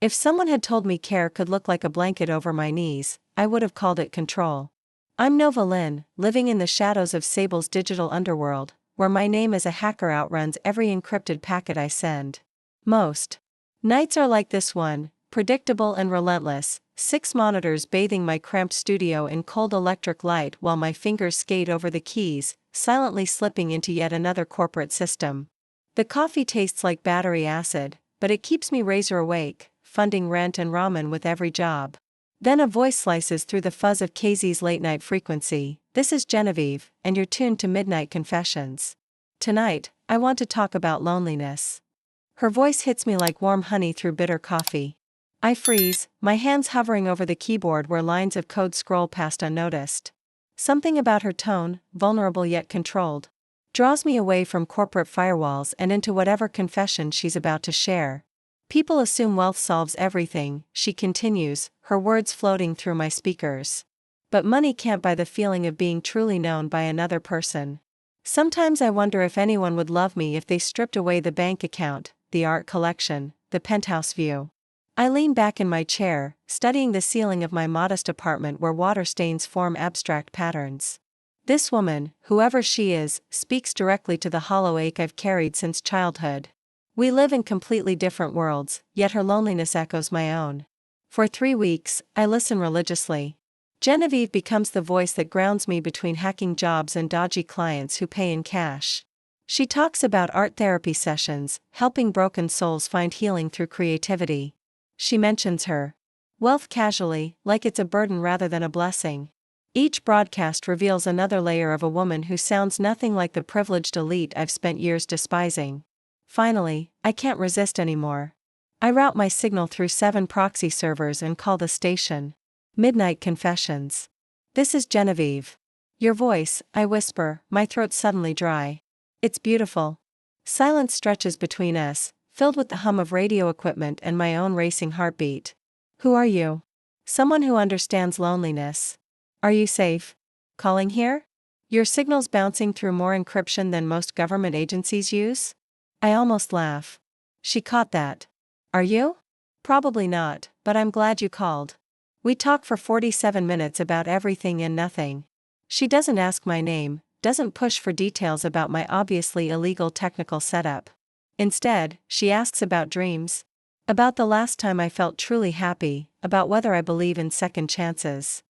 If someone had told me care could look like a blanket over my knees, I would have called it control. I'm Nova Lynn, living in the shadows of Sable's digital underworld, where my name as a hacker outruns every encrypted packet I send. Most nights are like this one, predictable and relentless, 6 monitors bathing my cramped studio in cold electric light while my fingers skate over the keys, silently slipping into yet another corporate system. The coffee tastes like battery acid, but it keeps me razor awake, funding rent and ramen with every job. Then a voice slices through the fuzz of KZ's late-night frequency. This is Genevieve, and you're tuned to Midnight Confessions. Tonight, I want to talk about loneliness. Her voice hits me like warm honey through bitter coffee. I freeze, my hands hovering over the keyboard where lines of code scroll past unnoticed. Something about her tone, vulnerable yet controlled, draws me away from corporate firewalls and into whatever confession she's about to share. People assume wealth solves everything, she continues, her words floating through my speakers. But money can't buy the feeling of being truly known by another person. Sometimes I wonder if anyone would love me if they stripped away the bank account, the art collection, the penthouse view. I lean back in my chair, studying the ceiling of my modest apartment where water stains form abstract patterns. This woman, whoever she is, speaks directly to the hollow ache I've carried since childhood. We live in completely different worlds, yet her loneliness echoes my own. For 3 weeks, I listen religiously. Genevieve becomes the voice that grounds me between hacking jobs and dodgy clients who pay in cash. She talks about art therapy sessions, helping broken souls find healing through creativity. She mentions her wealth casually, like it's a burden rather than a blessing. Each broadcast reveals another layer of a woman who sounds nothing like the privileged elite I've spent years despising. Finally, I can't resist anymore. I route my signal through 7 proxy servers and call the station. Midnight Confessions. This is Genevieve. Your voice, I whisper, my throat suddenly dry. It's beautiful. Silence stretches between us, filled with the hum of radio equipment and my own racing heartbeat. Who are you? Someone who understands loneliness. Are you safe? Calling here? Your signal's bouncing through more encryption than most government agencies use? I almost laugh. She caught that. Are you? Probably not, but I'm glad you called. We talk for 47 minutes about everything and nothing. She doesn't ask my name, doesn't push for details about my obviously illegal technical setup. Instead, she asks about dreams. About the last time I felt truly happy, about whether I believe in second chances.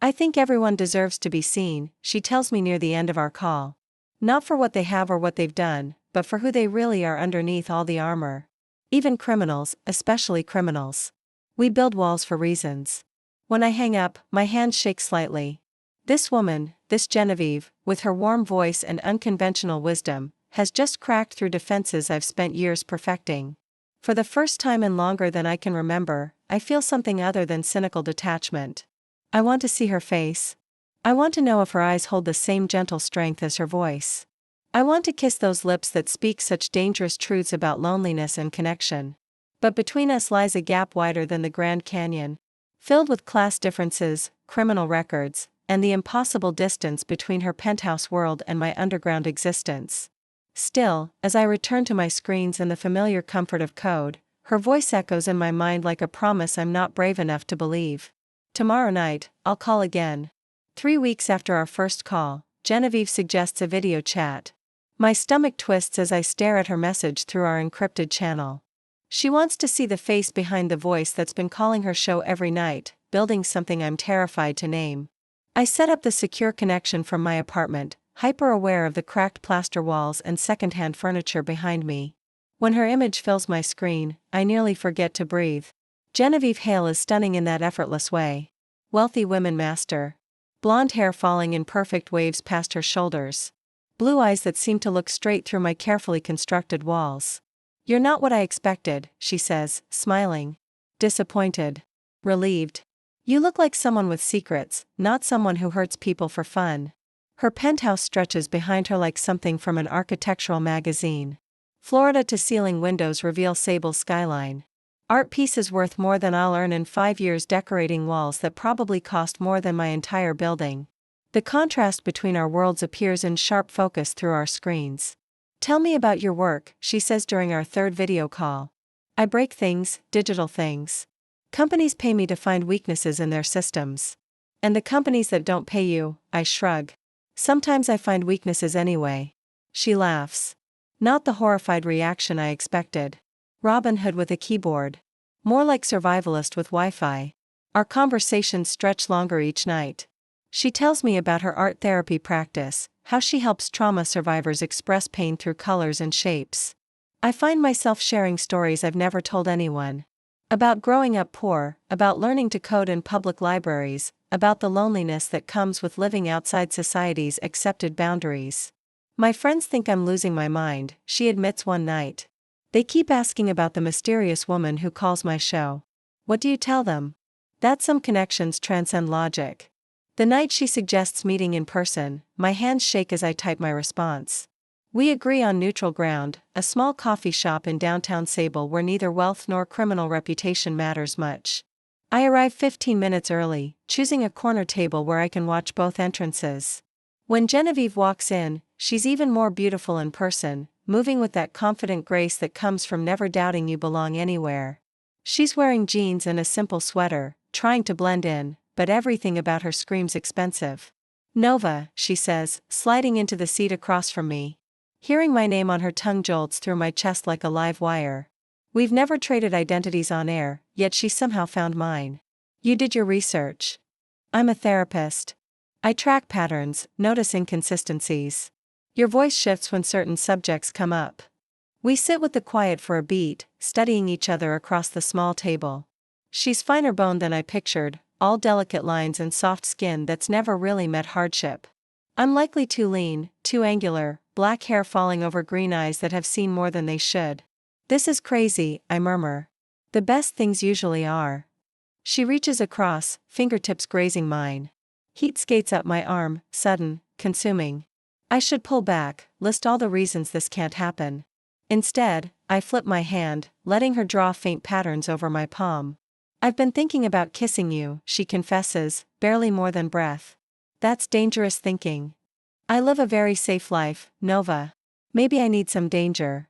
I think everyone deserves to be seen, she tells me near the end of our call. Not for what they have or what they've done, but for who they really are underneath all the armor. Even criminals, especially criminals. We build walls for reasons. When I hang up, my hands shake slightly. This woman, this Genevieve, with her warm voice and unconventional wisdom, has just cracked through defenses I've spent years perfecting. For the first time in longer than I can remember, I feel something other than cynical detachment. I want to see her face. I want to know if her eyes hold the same gentle strength as her voice. I want to kiss those lips that speak such dangerous truths about loneliness and connection. But between us lies a gap wider than the Grand Canyon, filled with class differences, criminal records, and the impossible distance between her penthouse world and my underground existence. Still, as I return to my screens and the familiar comfort of code, her voice echoes in my mind like a promise I'm not brave enough to believe. Tomorrow night, I'll call again. 3 weeks after our first call, Genevieve suggests a video chat. My stomach twists as I stare at her message through our encrypted channel. She wants to see the face behind the voice that's been calling her show every night, building something I'm terrified to name. I set up the secure connection from my apartment, hyper-aware of the cracked plaster walls and secondhand furniture behind me. When her image fills my screen, I nearly forget to breathe. Genevieve Hale is stunning in that effortless way. Wealthy women master. Blonde hair falling in perfect waves past her shoulders. Blue eyes that seem to look straight through my carefully constructed walls. You're not what I expected, she says, smiling. Disappointed. Relieved. You look like someone with secrets, not someone who hurts people for fun. Her penthouse stretches behind her like something from an architectural magazine. Florida-to-ceiling windows reveal Sable's skyline. Art pieces worth more than I'll earn in 5 years decorating walls that probably cost more than my entire building. The contrast between our worlds appears in sharp focus through our screens. Tell me about your work, she says during our third video call. I break things, digital things. Companies pay me to find weaknesses in their systems. And the companies that don't pay you, I shrug. Sometimes I find weaknesses anyway. She laughs. Not the horrified reaction I expected. Robin Hood with a keyboard. More like survivalist with Wi-Fi. Our conversations stretch longer each night. She tells me about her art therapy practice, how she helps trauma survivors express pain through colors and shapes. I find myself sharing stories I've never told anyone. About growing up poor, about learning to code in public libraries, about the loneliness that comes with living outside society's accepted boundaries. My friends think I'm losing my mind, she admits one night. They keep asking about the mysterious woman who calls my show. What do you tell them? That some connections transcend logic. The night she suggests meeting in person, my hands shake as I type my response. We agree on neutral ground, a small coffee shop in downtown Sable where neither wealth nor criminal reputation matters much. I arrive 15 minutes early, choosing a corner table where I can watch both entrances. When Genevieve walks in, she's even more beautiful in person, moving with that confident grace that comes from never doubting you belong anywhere. She's wearing jeans and a simple sweater, trying to blend in, but everything about her screams expensive. Nova, she says, sliding into the seat across from me. Hearing my name on her tongue jolts through my chest like a live wire. We've never traded identities on air, yet she somehow found mine. You did your research. I'm a therapist. I track patterns, notice inconsistencies. Your voice shifts when certain subjects come up. We sit with the quiet for a beat, studying each other across the small table. She's finer boned than I pictured, all delicate lines and soft skin that's never really met hardship. I'm likely too lean, too angular, black hair falling over green eyes that have seen more than they should. This is crazy, I murmur. The best things usually are. She reaches across, fingertips grazing mine. Heat skates up my arm, sudden, consuming. I should pull back, list all the reasons this can't happen. Instead, I flip my hand, letting her draw faint patterns over my palm. I've been thinking about kissing you, she confesses, barely more than breath. That's dangerous thinking. I live a very safe life, Nova. Maybe I need some danger.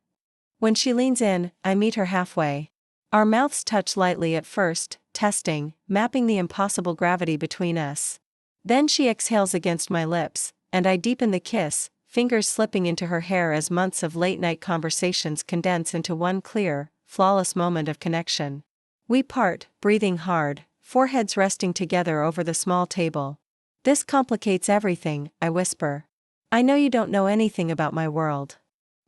When she leans in, I meet her halfway. Our mouths touch lightly at first, testing, mapping the impossible gravity between us. Then she exhales against my lips, and I deepen the kiss, fingers slipping into her hair as months of late-night conversations condense into one clear, flawless moment of connection. We part, breathing hard, foreheads resting together over the small table. This complicates everything, I whisper. I know you don't know anything about my world.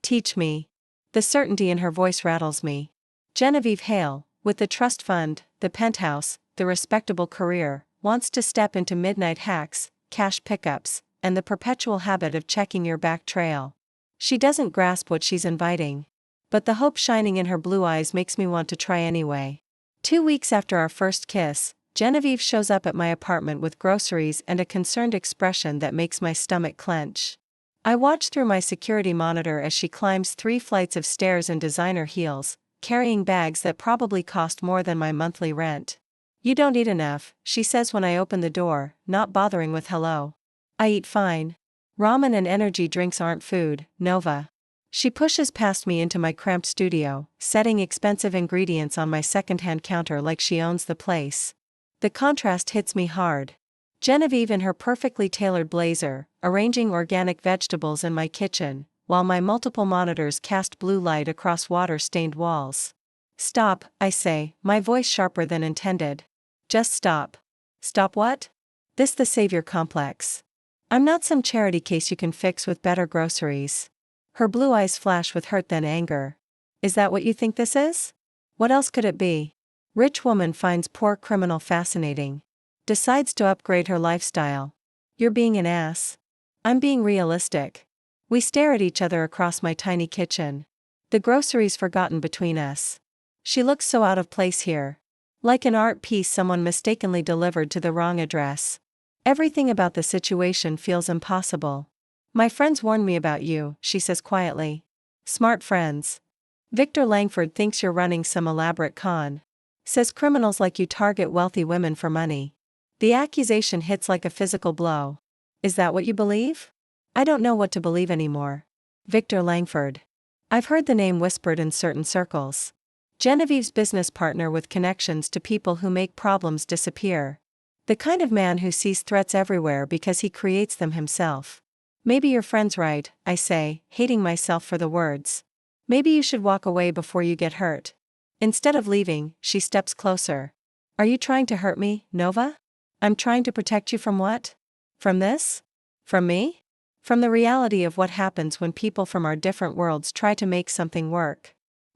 Teach me. The certainty in her voice rattles me. Genevieve Hale, with the trust fund, the penthouse, the respectable career, wants to step into midnight hacks, cash pickups, and the perpetual habit of checking your back trail. She doesn't grasp what she's inviting. But the hope shining in her blue eyes makes me want to try anyway. 2 weeks after our first kiss, Genevieve shows up at my apartment with groceries and a concerned expression that makes my stomach clench. I watch through my security monitor as she climbs 3 flights of stairs in designer heels, carrying bags that probably cost more than my monthly rent. You don't eat enough, she says when I open the door, not bothering with hello. I eat fine. Ramen and energy drinks aren't food, Nova. She pushes past me into my cramped studio, setting expensive ingredients on my second-hand counter like she owns the place. The contrast hits me hard. Genevieve in her perfectly tailored blazer, arranging organic vegetables in my kitchen, while my multiple monitors cast blue light across water-stained walls. Stop, I say, my voice sharper than intended. Just stop. Stop what? This the savior complex. I'm not some charity case you can fix with better groceries. Her blue eyes flash with hurt then anger. Is that what you think this is? What else could it be? Rich woman finds poor criminal fascinating. Decides to upgrade her lifestyle. You're being an ass. I'm being realistic. We stare at each other across my tiny kitchen. The groceries forgotten between us. She looks so out of place here. Like an art piece someone mistakenly delivered to the wrong address. Everything about the situation feels impossible. My friends warned me about you, she says quietly. Smart friends. Victor Langford thinks you're running some elaborate con. Says criminals like you target wealthy women for money. The accusation hits like a physical blow. Is that what you believe? I don't know what to believe anymore. Victor Langford. I've heard the name whispered in certain circles. Genevieve's business partner with connections to people who make problems disappear. The kind of man who sees threats everywhere because he creates them himself. Maybe your friend's right, I say, hating myself for the words. Maybe you should walk away before you get hurt. Instead of leaving, she steps closer. Are you trying to hurt me, Nova? I'm trying to protect you from what? From this? From me? From the reality of what happens when people from our different worlds try to make something work.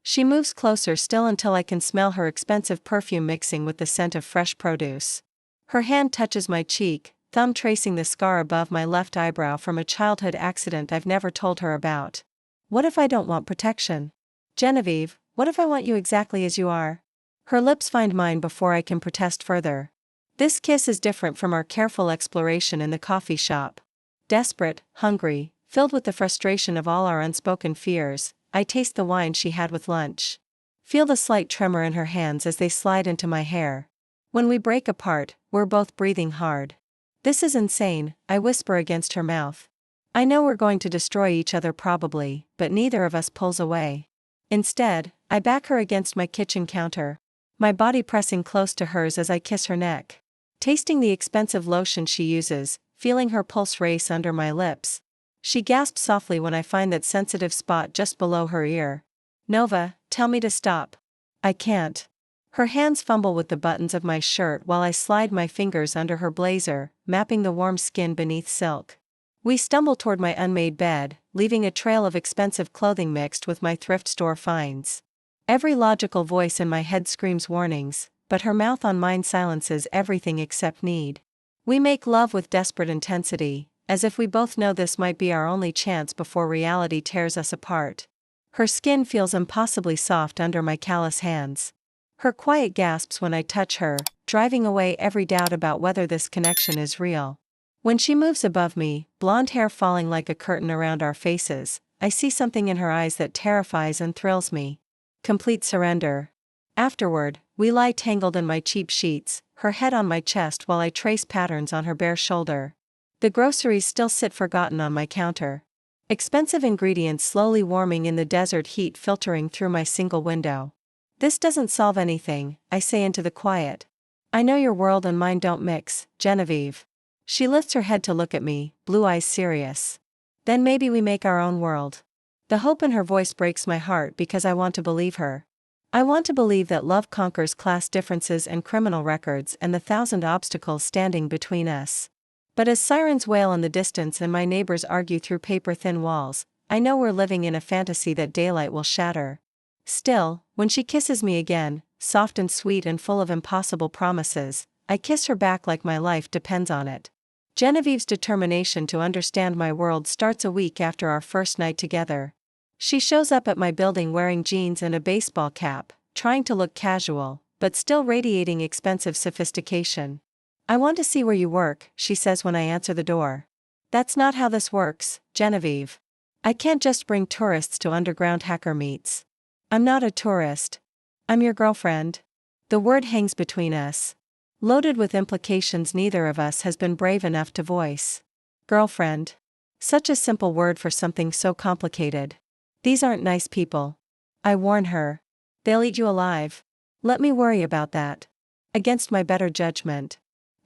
She moves closer still until I can smell her expensive perfume mixing with the scent of fresh produce. Her hand touches my cheek, thumb tracing the scar above my left eyebrow from a childhood accident I've never told her about. What if I don't want protection? Genevieve, what if I want you exactly as you are? Her lips find mine before I can protest further. This kiss is different from our careful exploration in the coffee shop. Desperate, hungry, filled with the frustration of all our unspoken fears, I taste the wine she had with lunch. Feel the slight tremor in her hands as they slide into my hair. When we break apart, we're both breathing hard. This is insane, I whisper against her mouth. I know we're going to destroy each other probably, but neither of us pulls away. Instead, I back her against my kitchen counter, my body pressing close to hers as I kiss her neck. Tasting the expensive lotion she uses, feeling her pulse race under my lips. She gasps softly when I find that sensitive spot just below her ear. Nova, tell me to stop. I can't. Her hands fumble with the buttons of my shirt while I slide my fingers under her blazer, mapping the warm skin beneath silk. We stumble toward my unmade bed, leaving a trail of expensive clothing mixed with my thrift store finds. Every logical voice in my head screams warnings, but her mouth on mine silences everything except need. We make love with desperate intensity, as if we both know this might be our only chance before reality tears us apart. Her skin feels impossibly soft under my callous hands. Her quiet gasps when I touch her, driving away every doubt about whether this connection is real. When she moves above me, blonde hair falling like a curtain around our faces, I see something in her eyes that terrifies and thrills me. Complete surrender. Afterward, we lie tangled in my cheap sheets, her head on my chest while I trace patterns on her bare shoulder. The groceries still sit forgotten on my counter. Expensive ingredients slowly warming in the desert heat filtering through my single window. This doesn't solve anything, I say into the quiet. I know your world and mine don't mix, Genevieve. She lifts her head to look at me, blue eyes serious. Then maybe we make our own world. The hope in her voice breaks my heart because I want to believe her. I want to believe that love conquers class differences and criminal records and the 1,000 obstacles standing between us. But as sirens wail in the distance and my neighbors argue through paper-thin walls, I know we're living in a fantasy that daylight will shatter. Still, when she kisses me again, soft and sweet and full of impossible promises, I kiss her back like my life depends on it. Genevieve's determination to understand my world starts a week after our first night together. She shows up at my building wearing jeans and a baseball cap, trying to look casual, but still radiating expensive sophistication. I want to see where you work, she says when I answer the door. That's not how this works, Genevieve. I can't just bring tourists to underground hacker meets. I'm not a tourist. I'm your girlfriend. The word hangs between us, loaded with implications neither of us has been brave enough to voice. Girlfriend. Such a simple word for something so complicated. These aren't nice people. I warn her. They'll eat you alive. Let me worry about that. Against my better judgment.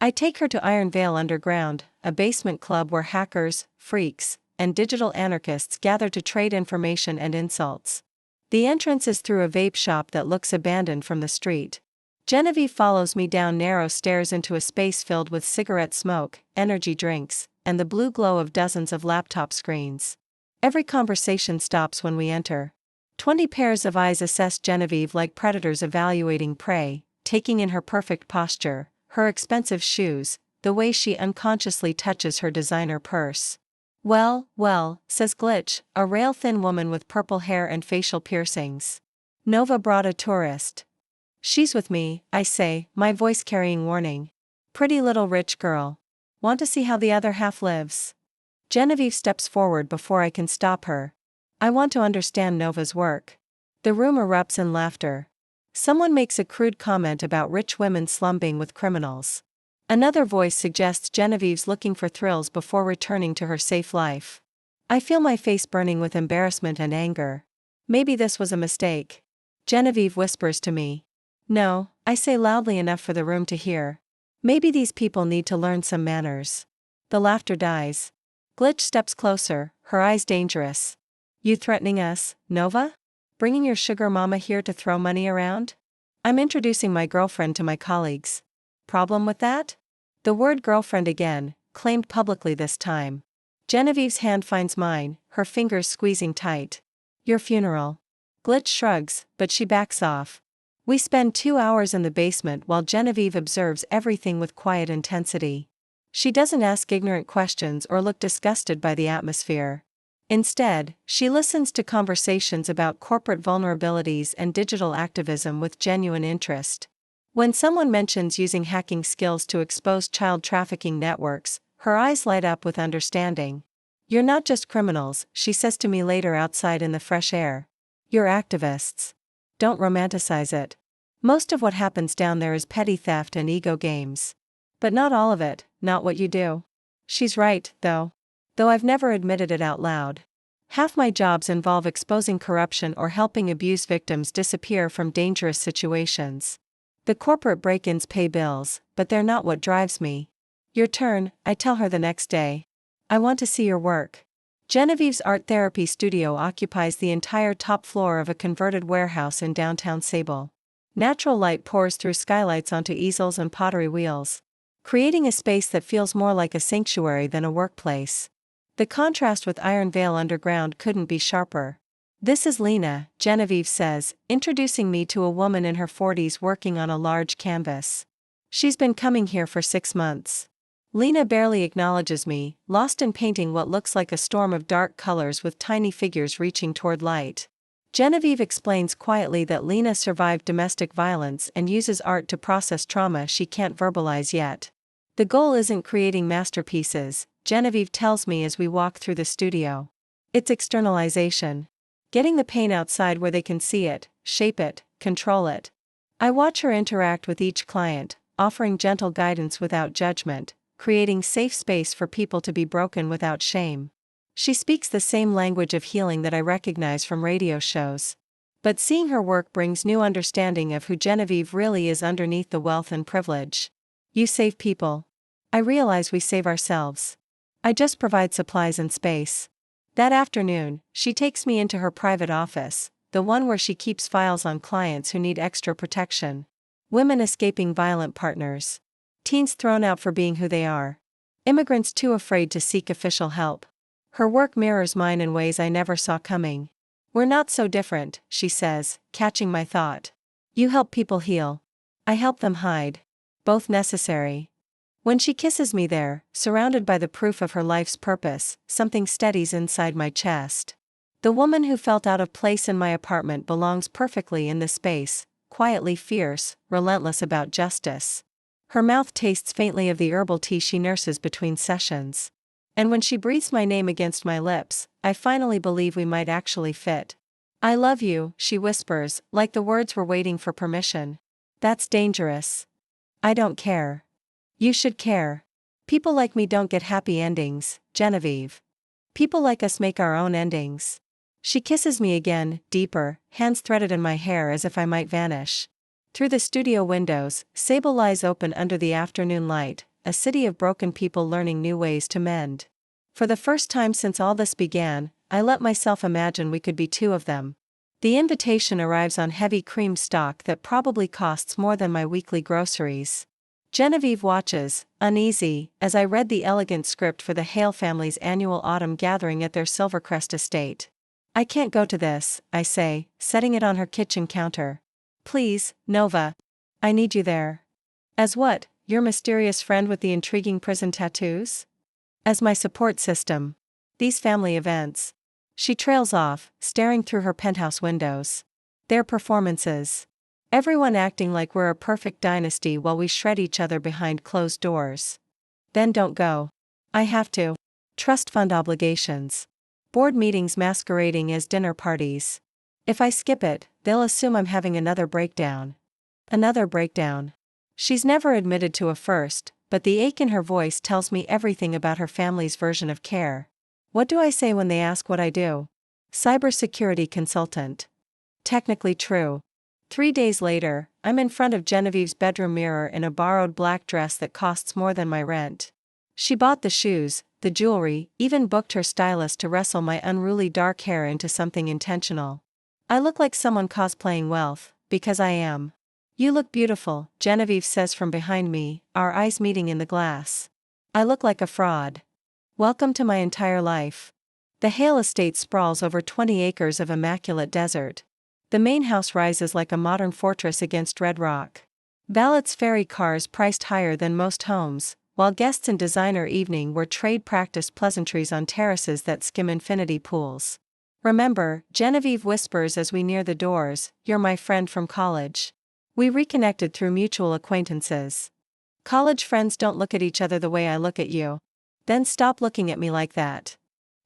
I take her to Iron Vale Underground, a basement club where hackers, freaks, and digital anarchists gather to trade information and insults. The entrance is through a vape shop that looks abandoned from the street. Genevieve follows me down narrow stairs into a space filled with cigarette smoke, energy drinks, and the blue glow of dozens of laptop screens. Every conversation stops when we enter. 20 pairs of eyes assess Genevieve like predators evaluating prey, taking in her perfect posture, her expensive shoes, the way she unconsciously touches her designer purse. Well, says Glitch, a rail-thin woman with purple hair and facial piercings. Nova brought a tourist. She's with me, I say, my voice carrying warning. Pretty little rich girl. Want to see how the other half lives? Genevieve steps forward before I can stop her. I want to understand Nova's work. The room erupts in laughter. Someone makes a crude comment about rich women slumbing with criminals. Another voice suggests Genevieve's looking for thrills before returning to her safe life. I feel my face burning with embarrassment and anger. Maybe this was a mistake. Genevieve whispers to me. No, I say loudly enough for the room to hear. Maybe these people need to learn some manners. The laughter dies. Glitch steps closer, her eyes dangerous. You threatening us, Nova? Bringing your sugar mama here to throw money around? I'm introducing my girlfriend to my colleagues. Problem with that? The word girlfriend again, claimed publicly this time. Genevieve's hand finds mine, her fingers squeezing tight. Your funeral. Glitch shrugs, but she backs off. We spend 2 hours in the basement while Genevieve observes everything with quiet intensity. She doesn't ask ignorant questions or look disgusted by the atmosphere. Instead, she listens to conversations about corporate vulnerabilities and digital activism with genuine interest. When someone mentions using hacking skills to expose child trafficking networks, her eyes light up with understanding. You're not just criminals, she says to me later outside in the fresh air. You're activists. Don't romanticize it. Most of what happens down there is petty theft and ego games. But not all of it, not what you do. She's right, though. Though I've never admitted it out loud. Half my jobs involve exposing corruption or helping abuse victims disappear from dangerous situations. The corporate break-ins pay bills, but they're not what drives me. Your turn, I tell her the next day. I want to see your work. Genevieve's art therapy studio occupies the entire top floor of a converted warehouse in downtown Sable. Natural light pours through skylights onto easels and pottery wheels, creating a space that feels more like a sanctuary than a workplace. The contrast with Iron Vale underground couldn't be sharper. This is Lena, Genevieve says, introducing me to a woman in her 40s working on a large canvas. She's been coming here for 6 months. Lena barely acknowledges me, lost in painting what looks like a storm of dark colors with tiny figures reaching toward light. Genevieve explains quietly that Lena survived domestic violence and uses art to process trauma she can't verbalize yet. The goal isn't creating masterpieces, Genevieve tells me as we walk through the studio. It's externalization. Getting the paint outside where they can see it, shape it, control it. I watch her interact with each client, offering gentle guidance without judgment, creating safe space for people to be broken without shame. She speaks the same language of healing that I recognize from radio shows. But seeing her work brings new understanding of who Genevieve really is underneath the wealth and privilege. You save people. I realize we save ourselves. I just provide supplies and space. That afternoon, she takes me into her private office, the one where she keeps files on clients who need extra protection. Women escaping violent partners. Teens thrown out for being who they are. Immigrants too afraid to seek official help. Her work mirrors mine in ways I never saw coming. We're not so different, she says, catching my thought. You help people heal. I help them hide. Both necessary. When she kisses me there, surrounded by the proof of her life's purpose, something steadies inside my chest. The woman who felt out of place in my apartment belongs perfectly in this space, quietly fierce, relentless about justice. Her mouth tastes faintly of the herbal tea she nurses between sessions. And when she breathes my name against my lips, I finally believe we might actually fit. I love you, she whispers, like the words were waiting for permission. That's dangerous. I don't care. You should care. People like me don't get happy endings, Genevieve. People like us make our own endings. She kisses me again, deeper, hands threaded in my hair as if I might vanish. Through the studio windows, Sable lies open under the afternoon light, a city of broken people learning new ways to mend. For the first time since all this began, I let myself imagine we could be two of them. The invitation arrives on heavy cream stock that probably costs more than my weekly groceries. Genevieve watches, uneasy, as I read the elegant script for the Hale family's annual autumn gathering at their Silvercrest estate. I can't go to this, I say, setting it on her kitchen counter. Please, Nova. I need you there. As what, your mysterious friend with the intriguing prison tattoos? As my support system. These family events. She trails off, staring through her penthouse windows. Their performances. Everyone acting like we're a perfect dynasty while we shred each other behind closed doors. Then don't go. I have to. Trust fund obligations. Board meetings masquerading as dinner parties. If I skip it, they'll assume I'm having another breakdown. Another breakdown. She's never admitted to a first, but the ache in her voice tells me everything about her family's version of care. What do I say when they ask what I do? Cybersecurity consultant. Technically true. 3 days later, I'm in front of Genevieve's bedroom mirror in a borrowed black dress that costs more than my rent. She bought the shoes, the jewelry, even booked her stylist to wrestle my unruly dark hair into something intentional. I look like someone cosplaying wealth, because I am. You look beautiful, Genevieve says from behind me, our eyes meeting in the glass. I look like a fraud. Welcome to my entire life. The Hale estate sprawls over 20 acres of immaculate desert. The main house rises like a modern fortress against red rock. Valets ferry cars priced higher than most homes, while guests in designer evening wear trade practice pleasantries on terraces that skim infinity pools. Remember, Genevieve whispers as we near the doors, you're my friend from college. We reconnected through mutual acquaintances. College friends don't look at each other the way I look at you. Then stop looking at me like that.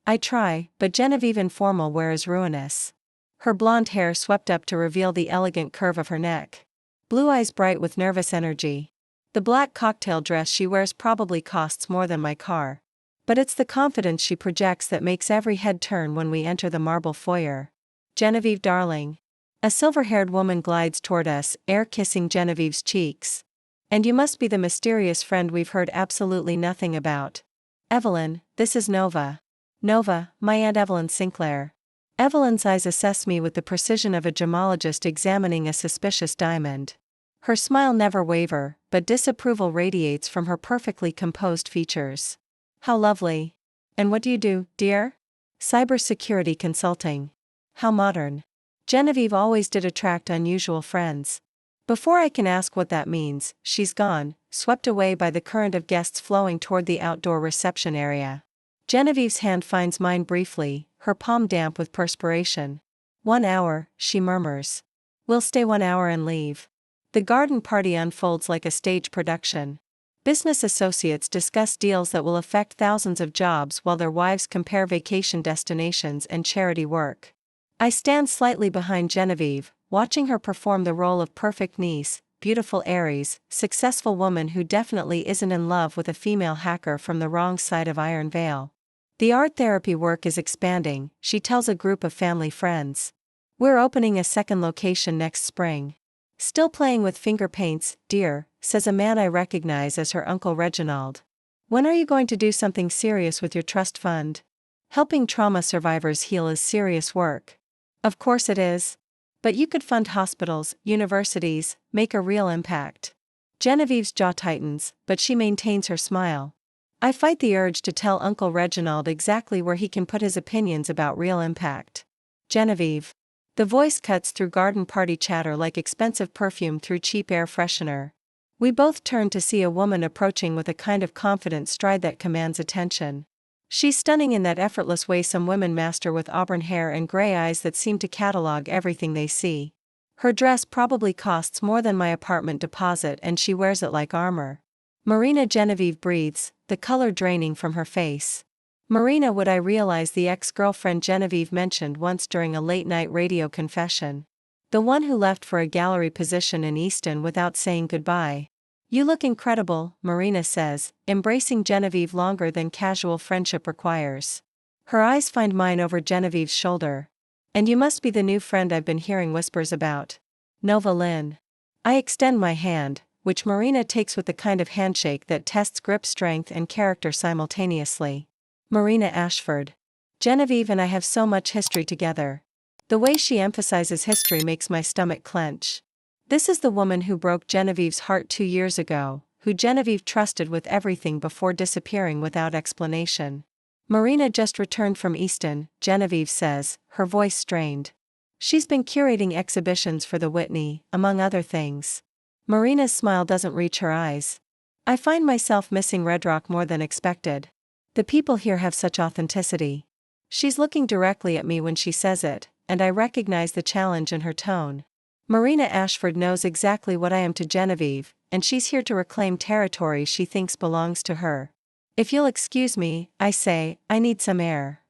I try, but Genevieve informal wear is ruinous. Her blonde hair swept up to reveal the elegant curve of her neck. Blue eyes bright with nervous energy. The black cocktail dress she wears probably costs more than my car. But it's the confidence she projects that makes every head turn when we enter the marble foyer. Genevieve darling. A silver-haired woman glides toward us, air kissing Genevieve's cheeks. And you must be the mysterious friend we've heard absolutely nothing about. Evelyn, this is Nova. Nova, my Aunt Evelyn Sinclair. Evelyn's eyes assess me with the precision of a gemologist examining a suspicious diamond. Her smile never waver, but disapproval radiates from her perfectly composed features. How lovely. And what do you do, dear? Cybersecurity consulting. How modern. Genevieve always did attract unusual friends. Before I can ask what that means, she's gone, swept away by the current of guests flowing toward the outdoor reception area. Genevieve's hand finds mine briefly, her palm damp with perspiration. 1 hour, she murmurs. We'll stay 1 hour and leave. The garden party unfolds like a stage production. Business associates discuss deals that will affect thousands of jobs while their wives compare vacation destinations and charity work. I stand slightly behind Genevieve, watching her perform the role of perfect niece, beautiful Aries, successful woman who definitely isn't in love with a female hacker from the wrong side of Iron Veil. The art therapy work is expanding, she tells a group of family friends. We're opening a second location next spring. Still playing with finger paints, dear, says a man I recognize as her Uncle Reginald. When are you going to do something serious with your trust fund? Helping trauma survivors heal is serious work. Of course it is. But you could fund hospitals, universities, make a real impact. Genevieve's jaw tightens, but she maintains her smile. I fight the urge to tell Uncle Reginald exactly where he can put his opinions about real impact. Genevieve. The voice cuts through garden party chatter like expensive perfume through cheap air freshener. We both turn to see a woman approaching with a kind of confident stride that commands attention. She's stunning in that effortless way some women master, with auburn hair and gray eyes that seem to catalog everything they see. Her dress probably costs more than my apartment deposit and she wears it like armor. Marina, Genevieve breathes, the color draining from her face. Marina, would I realize the ex-girlfriend Genevieve mentioned once during a late-night radio confession. The one who left for a gallery position in Easton without saying goodbye. You look incredible, Marina says, embracing Genevieve longer than casual friendship requires. Her eyes find mine over Genevieve's shoulder. And you must be the new friend I've been hearing whispers about. Nova Lynn. I extend my hand, which Marina takes with the kind of handshake that tests grip strength and character simultaneously. Marina Ashford. Genevieve and I have so much history together. The way she emphasizes history makes my stomach clench. This is the woman who broke Genevieve's heart 2 years ago, who Genevieve trusted with everything before disappearing without explanation. Marina just returned from Easton, Genevieve says, her voice strained. She's been curating exhibitions for the Whitney, among other things. Marina's smile doesn't reach her eyes. I find myself missing Red Rock more than expected. The people here have such authenticity. She's looking directly at me when she says it, and I recognize the challenge in her tone. Marina Ashford knows exactly what I am to Genevieve, and she's here to reclaim territory she thinks belongs to her. If you'll excuse me, I say, I need some air.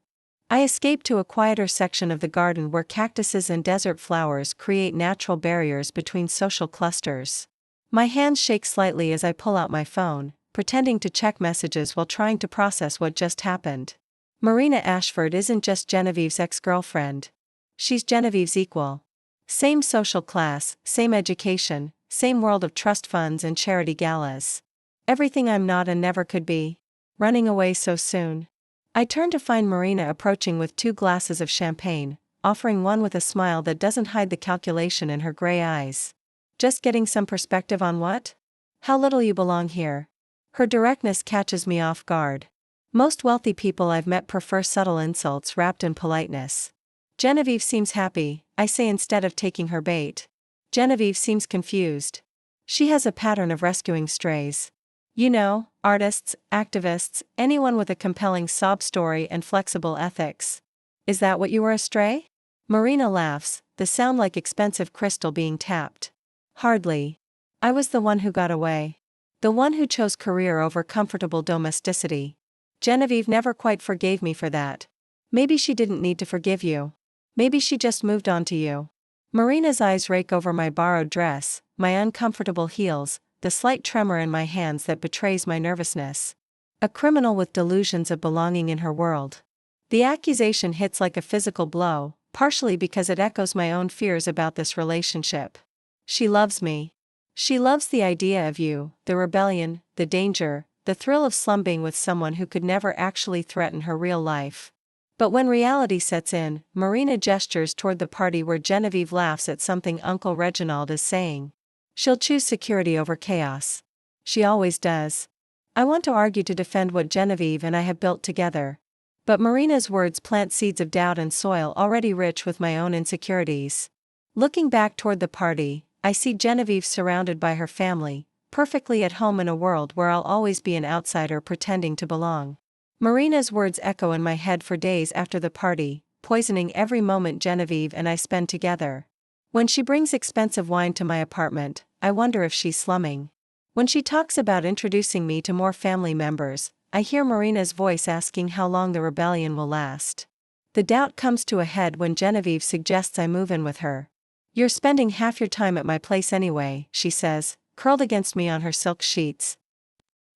I escape to a quieter section of the garden where cactuses and desert flowers create natural barriers between social clusters. My hands shake slightly as I pull out my phone, pretending to check messages while trying to process what just happened. Marina Ashford isn't just Genevieve's ex-girlfriend. She's Genevieve's equal. Same social class, same education, same world of trust funds and charity galas. Everything I'm not and never could be. Running away so soon. I turn to find Marina approaching with 2 glasses of champagne, offering one with a smile that doesn't hide the calculation in her gray eyes. Just getting some perspective on what? How little you belong here. Her directness catches me off guard. Most wealthy people I've met prefer subtle insults wrapped in politeness. Genevieve seems happy, I say instead of taking her bait. Genevieve seems confused. She has a pattern of rescuing strays. You know, artists, activists, anyone with a compelling sob story and flexible ethics. Is that what you were, a stray? Marina laughs, the sound like expensive crystal being tapped. Hardly. I was the one who got away. The one who chose career over comfortable domesticity. Genevieve never quite forgave me for that. Maybe she didn't need to forgive you. Maybe she just moved on to you. Marina's eyes rake over my borrowed dress, my uncomfortable heels, the slight tremor in my hands that betrays my nervousness. A criminal with delusions of belonging in her world. The accusation hits like a physical blow, partially because it echoes my own fears about this relationship. She loves me. She loves the idea of you, the rebellion, the danger, the thrill of slumbing with someone who could never actually threaten her real life. But when reality sets in, Marina gestures toward the party where Genevieve laughs at something Uncle Reginald is saying. She'll choose security over chaos. She always does. I want to argue to defend what Genevieve and I have built together. But Marina's words plant seeds of doubt in soil already rich with my own insecurities. Looking back toward the party, I see Genevieve surrounded by her family, perfectly at home in a world where I'll always be an outsider pretending to belong. Marina's words echo in my head for days after the party, poisoning every moment Genevieve and I spend together. When she brings expensive wine to my apartment, I wonder if she's slumming. When she talks about introducing me to more family members, I hear Marina's voice asking how long the rebellion will last. The doubt comes to a head when Genevieve suggests I move in with her. You're spending half your time at my place anyway, she says, curled against me on her silk sheets.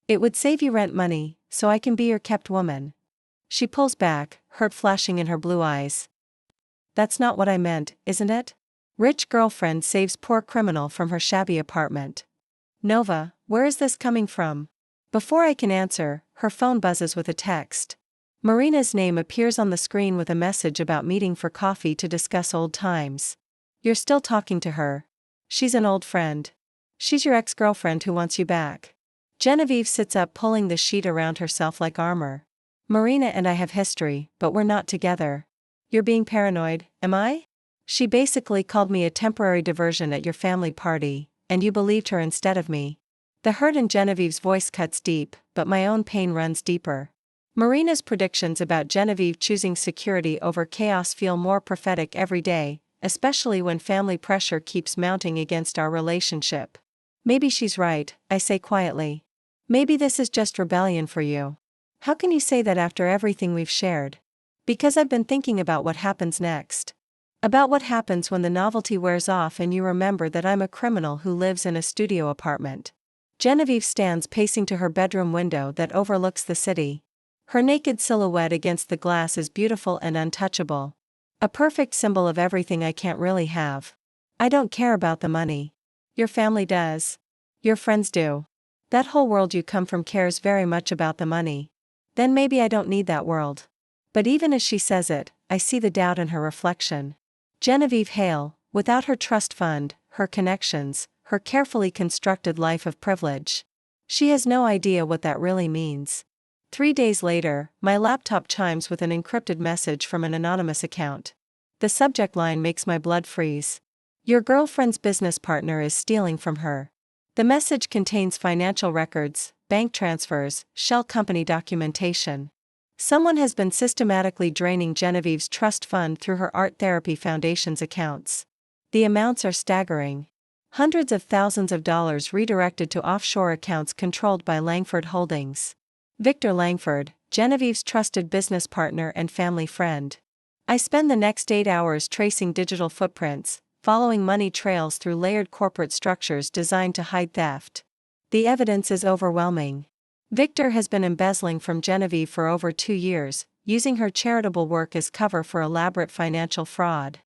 It would save you rent money, so I can be your kept woman. She pulls back, hurt flashing in her blue eyes. That's not what I meant, isn't it? Rich girlfriend saves poor criminal from her shabby apartment. Nova, where is this coming from? Before I can answer, her phone buzzes with a text. Marina's name appears on the screen with a message about meeting for coffee to discuss old times. You're still talking to her. She's an old friend. She's your ex-girlfriend who wants you back. Genevieve sits up, pulling the sheet around herself like armor. Marina and I have history, but we're not together. You're being paranoid, am I? She basically called me a temporary diversion at your family party, and you believed her instead of me. The hurt in Genevieve's voice cuts deep, but my own pain runs deeper. Marina's predictions about Genevieve choosing security over chaos feel more prophetic every day, especially when family pressure keeps mounting against our relationship. Maybe she's right, I say quietly. Maybe this is just rebellion for you. How can you say that after everything we've shared? Because I've been thinking about what happens next. About what happens when the novelty wears off and you remember that I'm a criminal who lives in a studio apartment. Genevieve stands pacing to her bedroom window that overlooks the city. Her naked silhouette against the glass is beautiful and untouchable. A perfect symbol of everything I can't really have. I don't care about the money. Your family does. Your friends do. That whole world you come from cares very much about the money. Then maybe I don't need that world. But even as she says it, I see the doubt in her reflection. Genevieve Hale, without her trust fund, her connections, her carefully constructed life of privilege. She has no idea what that really means. 3 days later, my laptop chimes with an encrypted message from an anonymous account. The subject line makes my blood freeze. Your girlfriend's business partner is stealing from her. The message contains financial records, bank transfers, shell company documentation. Someone has been systematically draining Genevieve's trust fund through her Art Therapy Foundation's accounts. The amounts are staggering. Hundreds of thousands of dollars redirected to offshore accounts controlled by Langford Holdings. Victor Langford, Genevieve's trusted business partner and family friend. I spend the next 8 hours tracing digital footprints, following money trails through layered corporate structures designed to hide theft. The evidence is overwhelming. Victor has been embezzling from Genevieve for over 2 years, using her charitable work as cover for elaborate financial fraud.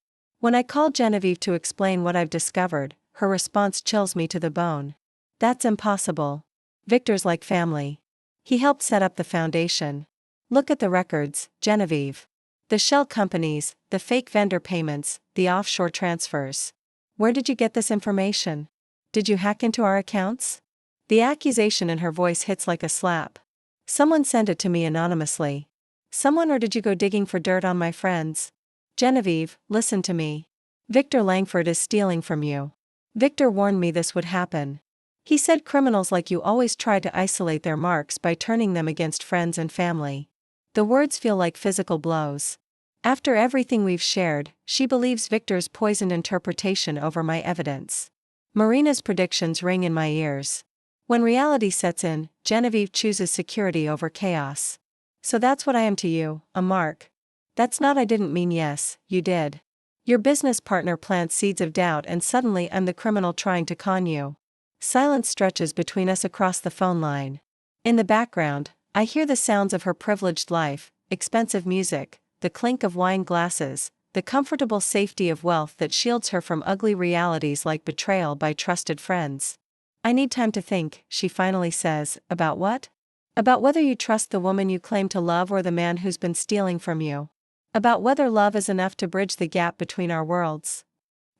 When I call Genevieve to explain what I've discovered, her response chills me to the bone. That's impossible. Victor's like family. He helped set up the foundation. Look at the records, Genevieve. The shell companies, the fake vendor payments, the offshore transfers. Where did you get this information? Did you hack into our accounts? The accusation in her voice hits like a slap. Someone sent it to me anonymously. Someone, or did you go digging for dirt on my friends? Genevieve, listen to me. Victor Langford is stealing from you. Victor warned me this would happen. He said criminals like you always try to isolate their marks by turning them against friends and family. The words feel like physical blows. After everything we've shared, she believes Victor's poisoned interpretation over my evidence. Marina's predictions ring in my ears. When reality sets in, Genevieve chooses security over chaos. So that's what I am to you, a mark. That's not I didn't mean yes, you did. Your business partner plants seeds of doubt and suddenly I'm the criminal trying to con you. Silence stretches between us across the phone line. In the background, I hear the sounds of her privileged life, expensive music, the clink of wine glasses, the comfortable safety of wealth that shields her from ugly realities like betrayal by trusted friends. I need time to think, she finally says. About what? About whether you trust the woman you claim to love or the man who's been stealing from you. About whether love is enough to bridge the gap between our worlds.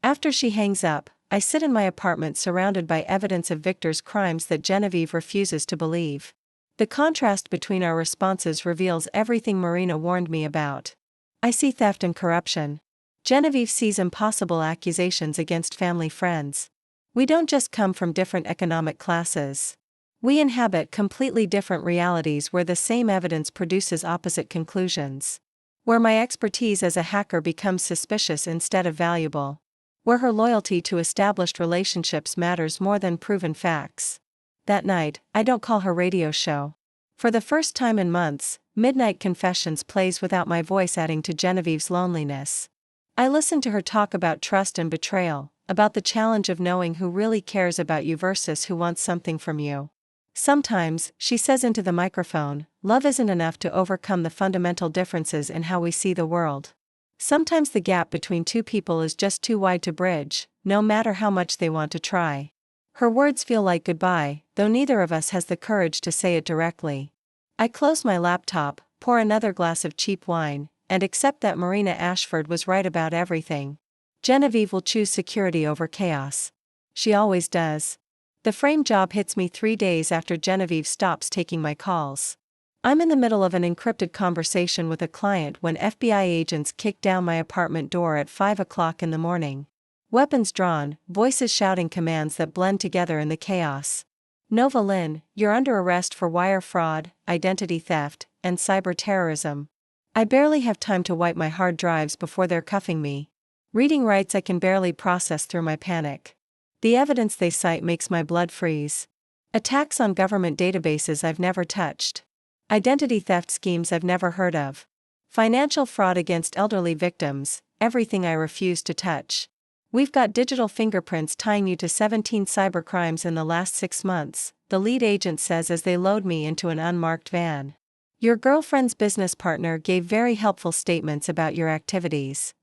After she hangs up, I sit in my apartment surrounded by evidence of Victor's crimes that Genevieve refuses to believe. The contrast between our responses reveals everything Marina warned me about. I see theft and corruption. Genevieve sees impossible accusations against family friends. We don't just come from different economic classes. We inhabit completely different realities where the same evidence produces opposite conclusions. Where my expertise as a hacker becomes suspicious instead of valuable. Where her loyalty to established relationships matters more than proven facts. That night, I don't call her radio show. For the first time in months, Midnight Confessions plays without my voice adding to Genevieve's loneliness. I listen to her talk about trust and betrayal, about the challenge of knowing who really cares about you versus who wants something from you. Sometimes, she says into the microphone, love isn't enough to overcome the fundamental differences in how we see the world. Sometimes the gap between two people is just too wide to bridge, no matter how much they want to try. Her words feel like goodbye, though neither of us has the courage to say it directly. I close my laptop, pour another glass of cheap wine, and accept that Marina Ashford was right about everything. Genevieve will choose security over chaos. She always does. The frame job hits me 3 days after Genevieve stops taking my calls. I'm in the middle of an encrypted conversation with a client when FBI agents kick down my apartment door at 5 o'clock in the morning. Weapons drawn, voices shouting commands that blend together in the chaos. Nova Lynn, you're under arrest for wire fraud, identity theft, and cyber terrorism. I barely have time to wipe my hard drives before they're cuffing me. Reading rights I can barely process through my panic. The evidence they cite makes my blood freeze. Attacks on government databases I've never touched. Identity theft schemes I've never heard of. Financial fraud against elderly victims, everything I refuse to touch. We've got digital fingerprints tying you to 17 cybercrimes in the last 6 months, the lead agent says as they load me into an unmarked van. Your girlfriend's business partner gave very helpful statements about your activities.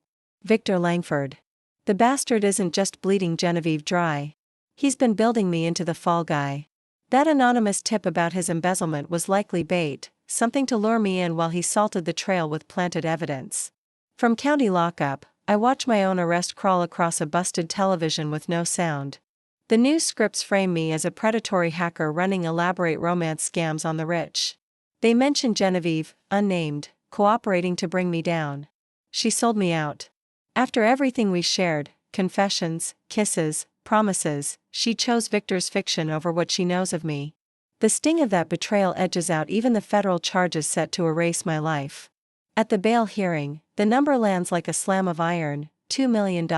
Victor Langford. The bastard isn't just bleeding Genevieve dry. He's been building me into the fall guy. That anonymous tip about his embezzlement was likely bait, something to lure me in while he salted the trail with planted evidence. From county lockup, I watch my own arrest crawl across a busted television with no sound. The news scripts frame me as a predatory hacker running elaborate romance scams on the rich. They mention Genevieve, unnamed, cooperating to bring me down. She sold me out. After everything we shared, confessions, kisses, promises, she chose Victor's fiction over what she knows of me. The sting of that betrayal edges out even the federal charges set to erase my life. At the bail hearing, the number lands like a slam of iron, $2 million.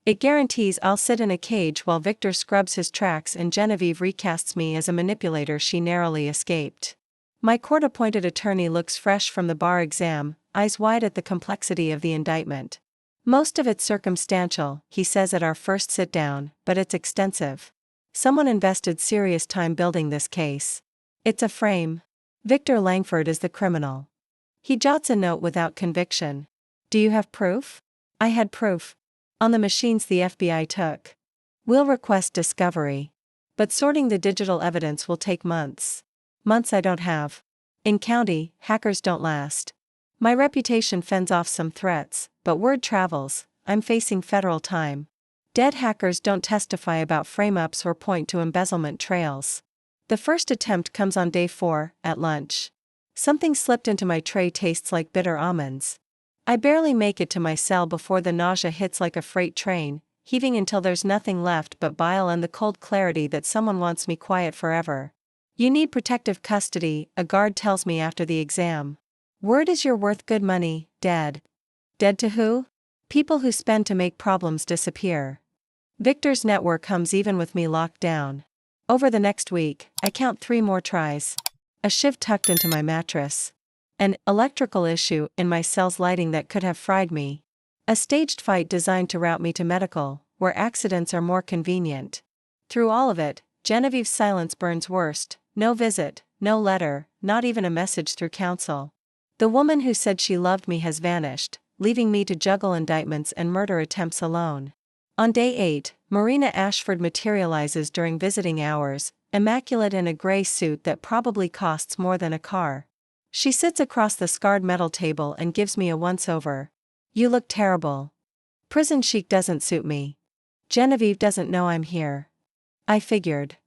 It guarantees I'll sit in a cage while Victor scrubs his tracks and Genevieve recasts me as a manipulator she narrowly escaped. My court-appointed attorney looks fresh from the bar exam, eyes wide at the complexity of the indictment. Most of it's circumstantial, he says at our first sit-down, but it's extensive. Someone invested serious time building this case. It's a frame. Victor Langford is the criminal. He jots a note without conviction. Do you have proof? I had proof. On the machines the FBI took. We'll request discovery. But sorting the digital evidence will take months. Months I don't have. In county, hackers don't last. My reputation fends off some threats, but word travels, I'm facing federal time. Dead hackers don't testify about frame-ups or point to embezzlement trails. The first attempt comes on day 4, at lunch. Something slipped into my tray tastes like bitter almonds. I barely make it to my cell before the nausea hits like a freight train, heaving until there's nothing left but bile and the cold clarity that someone wants me quiet forever. You need protective custody, a guard tells me after the exam. Word is you're worth good money, dead. Dead to who? People who spend to make problems disappear. Victor's network hums even with me locked down. Over the next week, I count 3 more tries. A shiv tucked into my mattress. An electrical issue in my cell's lighting that could have fried me. A staged fight designed to route me to medical, where accidents are more convenient. Through all of it, Genevieve's silence burns worst. No visit, no letter, not even a message through counsel. The woman who said she loved me has vanished, leaving me to juggle indictments and murder attempts alone. On day 8, Marina Ashford materializes during visiting hours, immaculate in a gray suit that probably costs more than a car. She sits across the scarred metal table and gives me a once-over. You look terrible. Prison chic doesn't suit me. Genevieve doesn't know I'm here. I figured.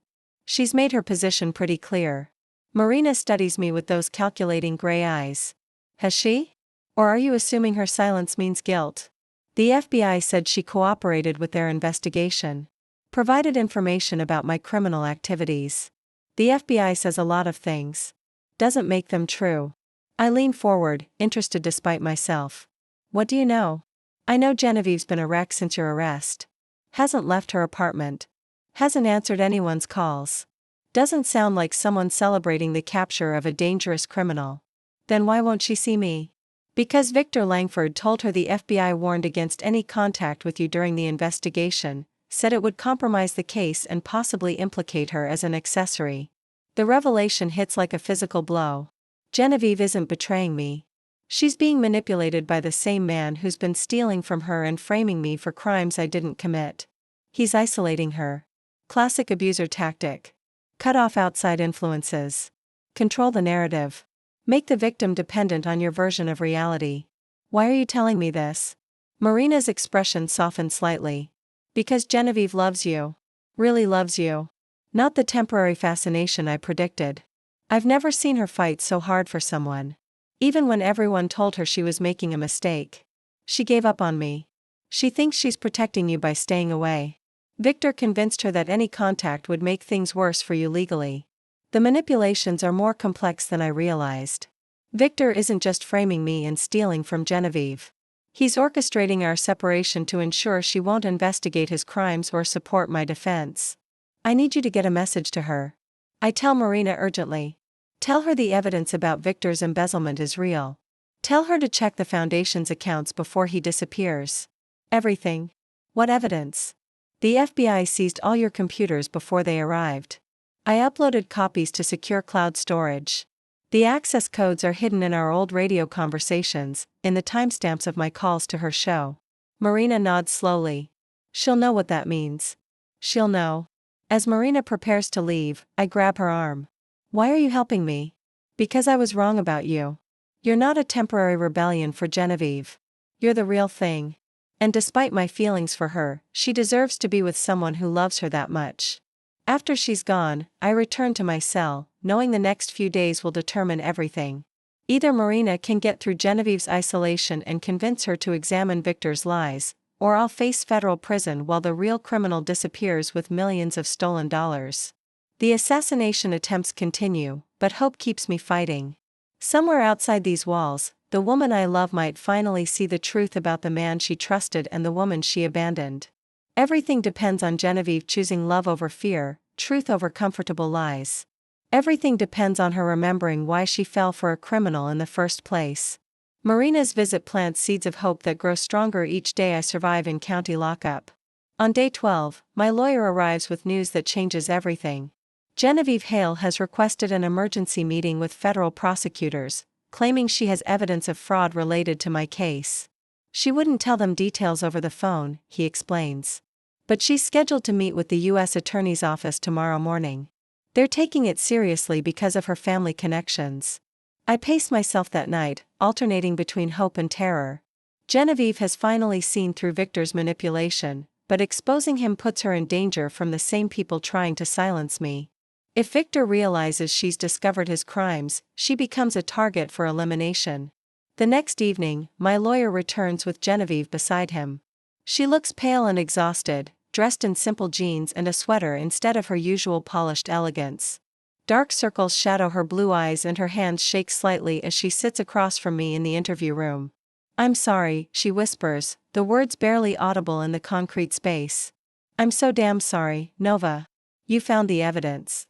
She's made her position pretty clear. Marina studies me with those calculating gray eyes. Has she? Or are you assuming her silence means guilt? The FBI said she cooperated with their investigation. Provided information about my criminal activities. The FBI says a lot of things. Doesn't make them true. I lean forward, interested despite myself. What do you know? I know Genevieve's been a wreck since your arrest. Hasn't left her apartment. Hasn't answered anyone's calls. Doesn't sound like someone celebrating the capture of a dangerous criminal. Then why won't she see me? Because Victor Langford told her the FBI warned against any contact with you during the investigation, said it would compromise the case and possibly implicate her as an accessory. The revelation hits like a physical blow. Genevieve isn't betraying me. She's being manipulated by the same man who's been stealing from her and framing me for crimes I didn't commit. He's isolating her. Classic abuser tactic. Cut off outside influences. Control the narrative. Make the victim dependent on your version of reality. Why are you telling me this? Marina's expression softened slightly. Because Genevieve loves you. Really loves you. Not the temporary fascination I predicted. I've never seen her fight so hard for someone. Even when everyone told her she was making a mistake. She gave up on me. She thinks she's protecting you by staying away. Victor convinced her that any contact would make things worse for you legally. The manipulations are more complex than I realized. Victor isn't just framing me and stealing from Genevieve. He's orchestrating our separation to ensure she won't investigate his crimes or support my defense. I need you to get a message to her. I tell Marina urgently. Tell her the evidence about Victor's embezzlement is real. Tell her to check the Foundation's accounts before he disappears. Everything. What evidence? The FBI seized all your computers before they arrived. I uploaded copies to secure cloud storage. The access codes are hidden in our old radio conversations, in the timestamps of my calls to her show. Marina nods slowly. She'll know what that means. She'll know. As Marina prepares to leave, I grab her arm. Why are you helping me? Because I was wrong about you. You're not a temporary rebellion for Genevieve. You're the real thing. And despite my feelings for her, she deserves to be with someone who loves her that much. After she's gone, I return to my cell, knowing the next few days will determine everything. Either Marina can get through Genevieve's isolation and convince her to examine Victor's lies, or I'll face federal prison while the real criminal disappears with millions of stolen dollars. The assassination attempts continue, but hope keeps me fighting. Somewhere outside these walls, the woman I love might finally see the truth about the man she trusted and the woman she abandoned. Everything depends on Genevieve choosing love over fear, truth over comfortable lies. Everything depends on her remembering why she fell for a criminal in the first place. Marina's visit plants seeds of hope that grow stronger each day I survive in county lockup. On day 12, my lawyer arrives with news that changes everything. Genevieve Hale has requested an emergency meeting with federal prosecutors, claiming she has evidence of fraud related to my case. She wouldn't tell them details over the phone, he explains. But she's scheduled to meet with the U.S. Attorney's Office tomorrow morning. They're taking it seriously because of her family connections. I paced myself that night, alternating between hope and terror. Genevieve has finally seen through Victor's manipulation, but exposing him puts her in danger from the same people trying to silence me. If Victor realizes she's discovered his crimes, she becomes a target for elimination. The next evening, my lawyer returns with Genevieve beside him. She looks pale and exhausted, dressed in simple jeans and a sweater instead of her usual polished elegance. Dark circles shadow her blue eyes and her hands shake slightly as she sits across from me in the interview room. "I'm sorry," she whispers, the words barely audible in the concrete space. "I'm so damn sorry, Nova. You found the evidence."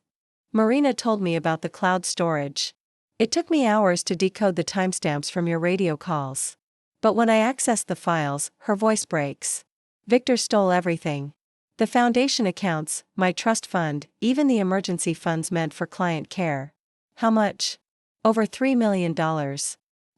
Marina told me about the cloud storage. "It took me hours to decode the timestamps from your radio calls. But when I accessed the files, her voice breaks. Victor stole everything. The foundation accounts, my trust fund, even the emergency funds meant for client care." "How much?" "Over $3 million.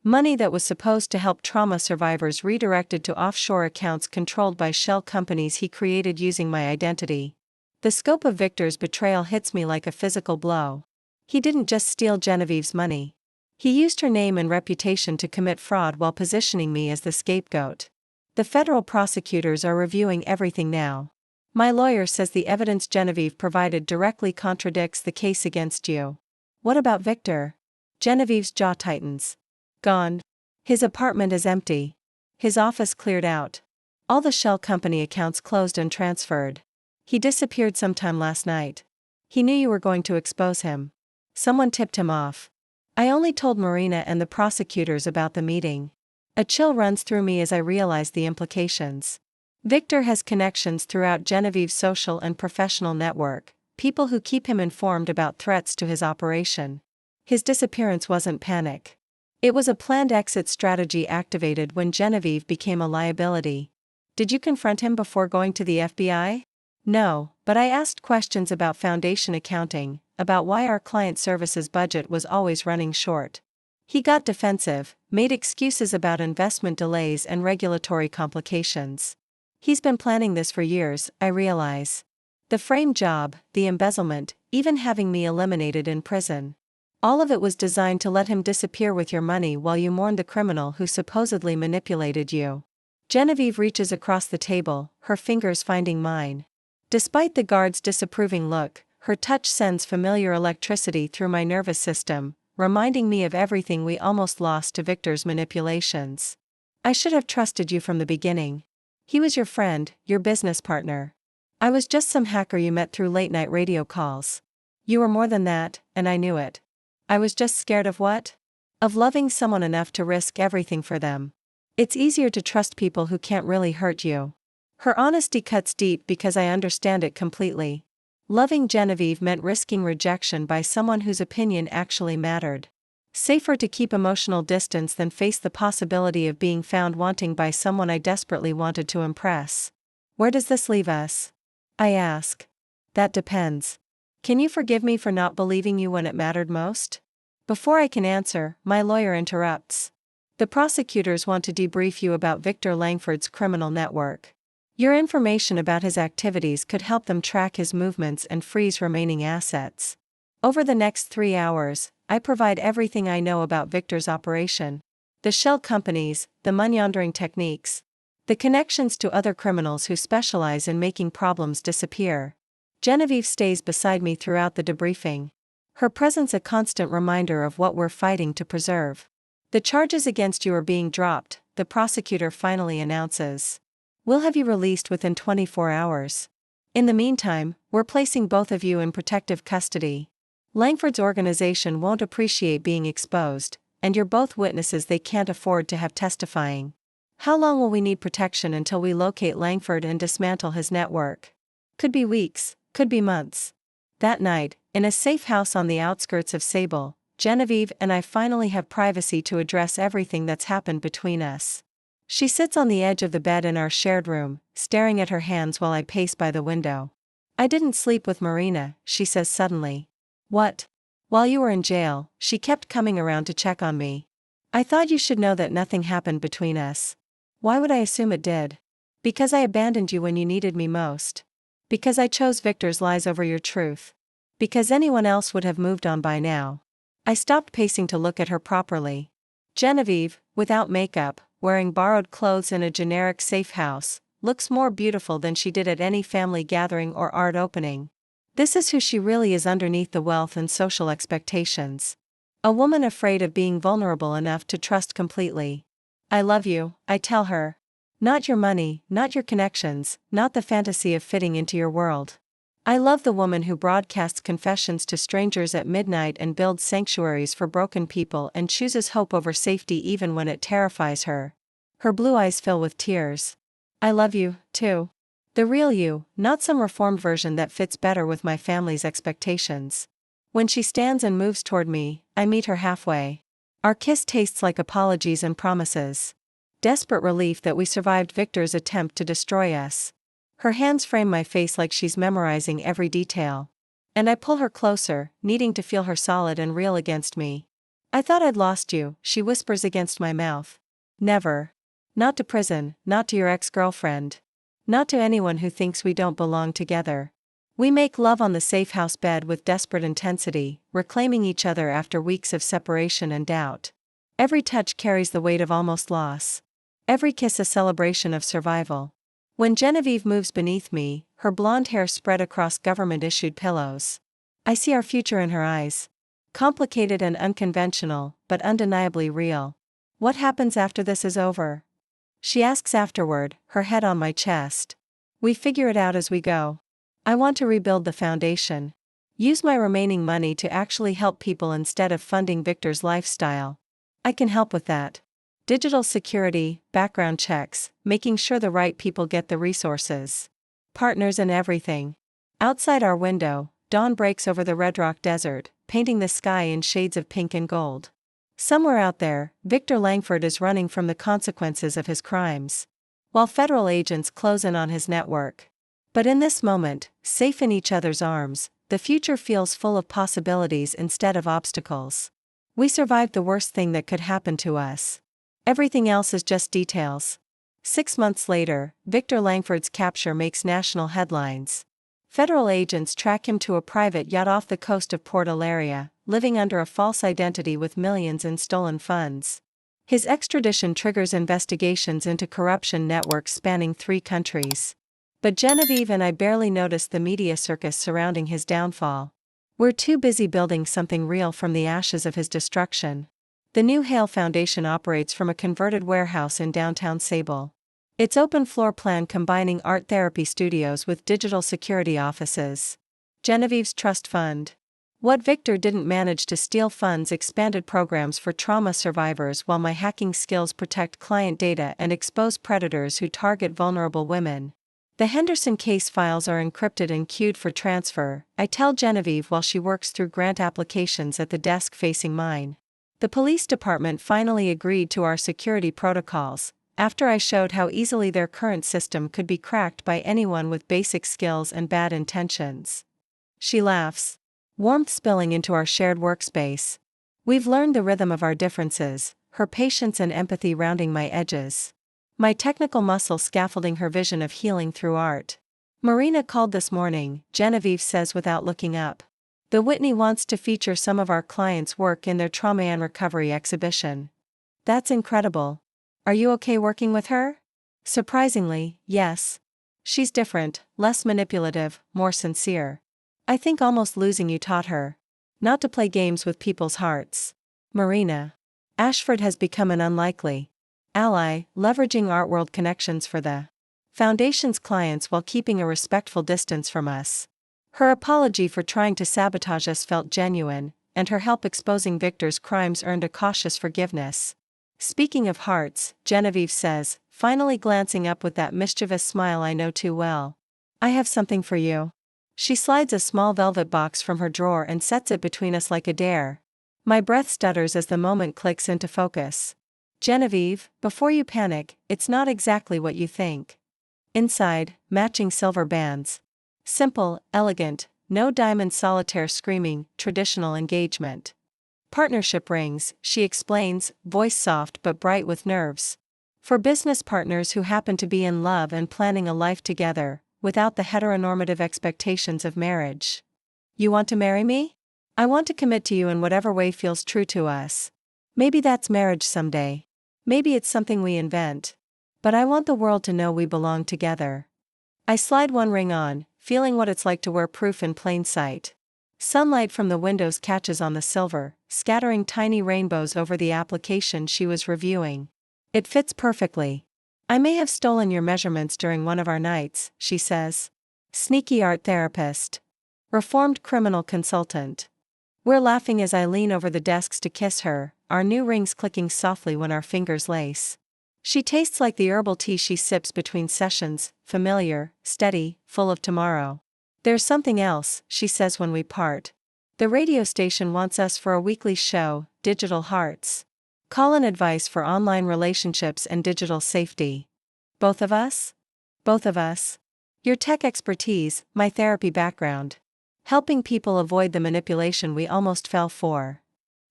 Money that was supposed to help trauma survivors redirected to offshore accounts controlled by shell companies he created using my identity." The scope of Victor's betrayal hits me like a physical blow. He didn't just steal Genevieve's money. He used her name and reputation to commit fraud while positioning me as the scapegoat. The federal prosecutors are reviewing everything now. My lawyer says the evidence Genevieve provided directly contradicts the case against you. "What about Victor?" Genevieve's jaw tightens. "Gone. His apartment is empty. His office cleared out. All the shell company accounts closed and transferred. He disappeared sometime last night. He knew you were going to expose him. Someone tipped him off." I only told Marina and the prosecutors about the meeting. A chill runs through me as I realize the implications. Victor has connections throughout Genevieve's social and professional network, people who keep him informed about threats to his operation. His disappearance wasn't panic. It was a planned exit strategy activated when Genevieve became a liability. "Did you confront him before going to the FBI?" "No, but I asked questions about foundation accounting, about why our client services budget was always running short." He got defensive, made excuses about investment delays and regulatory complications. "He's been planning this for years, I realize. The frame job, the embezzlement, even having me eliminated in prison. All of it was designed to let him disappear with your money while you mourned the criminal who supposedly manipulated you." Genevieve reaches across the table, her fingers finding mine. Despite the guard's disapproving look, her touch sends familiar electricity through my nervous system, reminding me of everything we almost lost to Victor's manipulations. "I should have trusted you from the beginning. He was your friend, your business partner. I was just some hacker you met through late-night radio calls. You were more than that, and I knew it. I was just scared of what? Of loving someone enough to risk everything for them. It's easier to trust people who can't really hurt you." Her honesty cuts deep because I understand it completely. Loving Genevieve meant risking rejection by someone whose opinion actually mattered. Safer to keep emotional distance than face the possibility of being found wanting by someone I desperately wanted to impress. "Where does this leave us?" I ask. "That depends. Can you forgive me for not believing you when it mattered most?" Before I can answer, my lawyer interrupts. "The prosecutors want to debrief you about Victor Langford's criminal network. Your information about his activities could help them track his movements and freeze remaining assets. Over the next 3 hours, I provide everything I know about Victor's operation. The shell companies, the money laundering techniques, the connections to other criminals who specialize in making problems disappear." Genevieve stays beside me throughout the debriefing. Her presence a constant reminder of what we're fighting to preserve. "The charges against you are being dropped," the prosecutor finally announces. "We'll have you released within 24 hours. In the meantime, we're placing both of you in protective custody. Langford's organization won't appreciate being exposed, and you're both witnesses they can't afford to have testifying. How long will we need protection until we locate Langford and dismantle his network? Could be weeks, could be months." That night, in a safe house on the outskirts of Sable, Genevieve and I finally have privacy to address everything that's happened between us. She sits on the edge of the bed in our shared room, staring at her hands while I pace by the window. "I didn't sleep with Marina," she says suddenly. "What?" "While you were in jail, she kept coming around to check on me. I thought you should know that nothing happened between us. Why would I assume it did? Because I abandoned you when you needed me most. Because I chose Victor's lies over your truth. Because anyone else would have moved on by now. I stopped pacing to look at her properly. Genevieve, without makeup, wearing borrowed clothes in a generic safe house, looks more beautiful than she did at any family gathering or art opening. This is who she really is underneath the wealth and social expectations. A woman afraid of being vulnerable enough to trust completely. I love you, I tell her. Not your money, not your connections, not the fantasy of fitting into your world. I love the woman who broadcasts confessions to strangers at midnight and builds sanctuaries for broken people and chooses hope over safety even when it terrifies her. Her blue eyes fill with tears. I love you, too. The real you, not some reformed version that fits better with my family's expectations. When she stands and moves toward me, I meet her halfway. Our kiss tastes like apologies and promises. Desperate relief that we survived Victor's attempt to destroy us. Her hands frame my face like she's memorizing every detail. And I pull her closer, needing to feel her solid and real against me. I thought I'd lost you, she whispers against my mouth. Never. Not to prison, not to your ex-girlfriend. Not to anyone who thinks we don't belong together. We make love on the safe house bed with desperate intensity, reclaiming each other after weeks of separation and doubt. Every touch carries the weight of almost loss. Every kiss a celebration of survival. When Genevieve moves beneath me, her blonde hair spread across government-issued pillows. I see our future in her eyes. Complicated and unconventional, but undeniably real. What happens after this is over? She asks afterward, her head on my chest. We figure it out as we go. I want to rebuild the foundation. Use my remaining money to actually help people instead of funding Victor's lifestyle. I can help with that. Digital security, background checks, making sure the right people get the resources. Partners and everything. Outside our window, dawn breaks over the Red Rock Desert, painting the sky in shades of pink and gold. Somewhere out there, Victor Langford is running from the consequences of his crimes, while federal agents close in on his network. But in this moment, safe in each other's arms, the future feels full of possibilities instead of obstacles. We survived the worst thing that could happen to us. Everything else is just details. 6 months later, Victor Langford's capture makes national headlines. Federal agents track him to a private yacht off the coast of Port Alaria, living under a false identity with millions in stolen funds. His extradition triggers investigations into corruption networks spanning 3 countries. But Genevieve and I barely notice the media circus surrounding his downfall. We're too busy building something real from the ashes of his destruction. The New Hale Foundation operates from a converted warehouse in downtown Sable. Its open floor plan combining art therapy studios with digital security offices. Genevieve's trust fund. What Victor didn't manage to steal funds expanded programs for trauma survivors while my hacking skills protect client data and expose predators who target vulnerable women. The Henderson case files are encrypted and queued for transfer, I tell Genevieve while she works through grant applications at the desk facing mine. The police department finally agreed to our security protocols, after I showed how easily their current system could be cracked by anyone with basic skills and bad intentions. She laughs. Warmth spilling into our shared workspace. We've learned the rhythm of our differences, her patience and empathy rounding my edges. My technical muscle scaffolding her vision of healing through art. Marina called this morning, Genevieve says without looking up. The Whitney wants to feature some of our clients' work in their trauma and recovery exhibition. That's incredible. Are you okay working with her? Surprisingly, yes. She's different, less manipulative, more sincere. I think almost losing you taught her not to play games with people's hearts. Marina. Ashford has become an unlikely ally, leveraging art world connections for the Foundation's clients while keeping a respectful distance from us. Her apology for trying to sabotage us felt genuine, and her help exposing Victor's crimes earned a cautious forgiveness. Speaking of hearts, Genevieve says, finally glancing up with that mischievous smile I know too well. I have something for you. She slides a small velvet box from her drawer and sets it between us like a dare. My breath stutters as the moment clicks into focus. Genevieve, before you panic, it's not exactly what you think. Inside, matching silver bands. Simple, elegant, no diamond solitaire screaming, traditional engagement. Partnership rings, she explains, voice soft but bright with nerves. For business partners who happen to be in love and planning a life together, without the heteronormative expectations of marriage. You want to marry me? I want to commit to you in whatever way feels true to us. Maybe that's marriage someday. Maybe it's something we invent. But I want the world to know we belong together. I slide one ring on, feeling what it's like to wear proof in plain sight. Sunlight from the windows catches on the silver, scattering tiny rainbows over the application she was reviewing. It fits perfectly. I may have stolen your measurements during one of our nights, she says. Sneaky art therapist. Reformed criminal consultant. We're laughing as I lean over the desks to kiss her, our new rings clicking softly when our fingers lace. She tastes like the herbal tea she sips between sessions, familiar, steady, full of tomorrow. There's something else, she says when we part. The radio station wants us for a weekly show, Digital Hearts. Call-in advice for online relationships and digital safety. Both of us? Both of us. Your tech expertise, my therapy background. Helping people avoid the manipulation we almost fell for.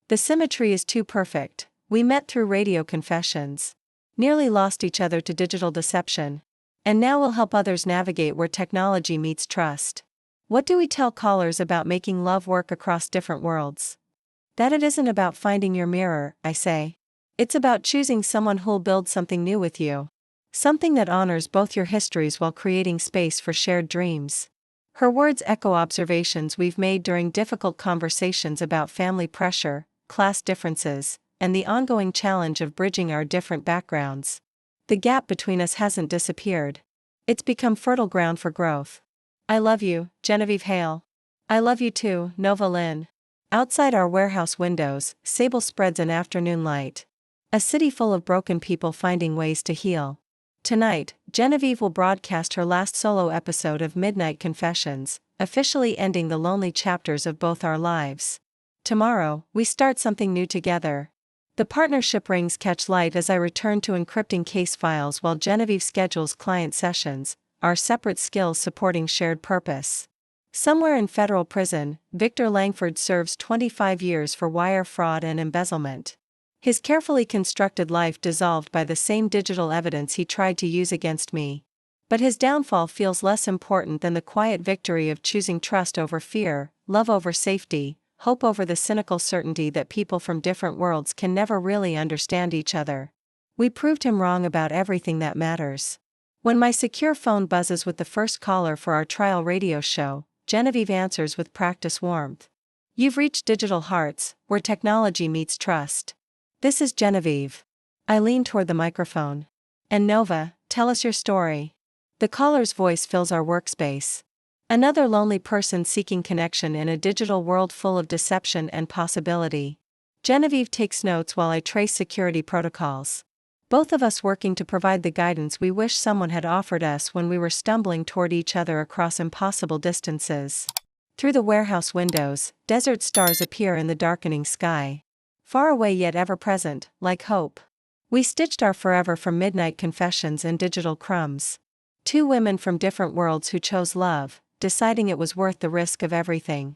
The symmetry is too perfect. We met through radio confessions. Nearly lost each other to digital deception. And now we'll help others navigate where technology meets trust. What do we tell callers about making love work across different worlds? That it isn't about finding your mirror, I say. It's about choosing someone who'll build something new with you. Something that honors both your histories while creating space for shared dreams. Her words echo observations we've made during difficult conversations about family pressure, class differences, and the ongoing challenge of bridging our different backgrounds. The gap between us hasn't disappeared. It's become fertile ground for growth. I love you, Genevieve Hale. I love you too, Nova Lynn. Outside our warehouse windows, sable spreads an afternoon light. A city full of broken people finding ways to heal. Tonight, Genevieve will broadcast her last solo episode of Midnight Confessions, officially ending the lonely chapters of both our lives. Tomorrow, we start something new together. The partnership rings catch light as I return to encrypting case files while Genevieve schedules client sessions, our separate skills supporting shared purpose. Somewhere in federal prison, Victor Langford serves 25 years for wire fraud and embezzlement. His carefully constructed life dissolved by the same digital evidence he tried to use against me. But his downfall feels less important than the quiet victory of choosing trust over fear, love over safety, hope over the cynical certainty that people from different worlds can never really understand each other. We proved him wrong about everything that matters. When my secure phone buzzes with the first caller for our trial radio show, Genevieve answers with practice warmth. You've reached Digital Hearts, where technology meets trust. This is Genevieve. I lean toward the microphone. And Nova, tell us your story. The caller's voice fills our workspace. Another lonely person seeking connection in a digital world full of deception and possibility. Genevieve takes notes while I trace security protocols. Both of us working to provide the guidance we wish someone had offered us when we were stumbling toward each other across impossible distances. Through the warehouse windows, desert stars appear in the darkening sky. Far away yet ever present, like hope. We stitched our forever from midnight confessions and digital crumbs. Two women from different worlds who chose love, deciding it was worth the risk of everything.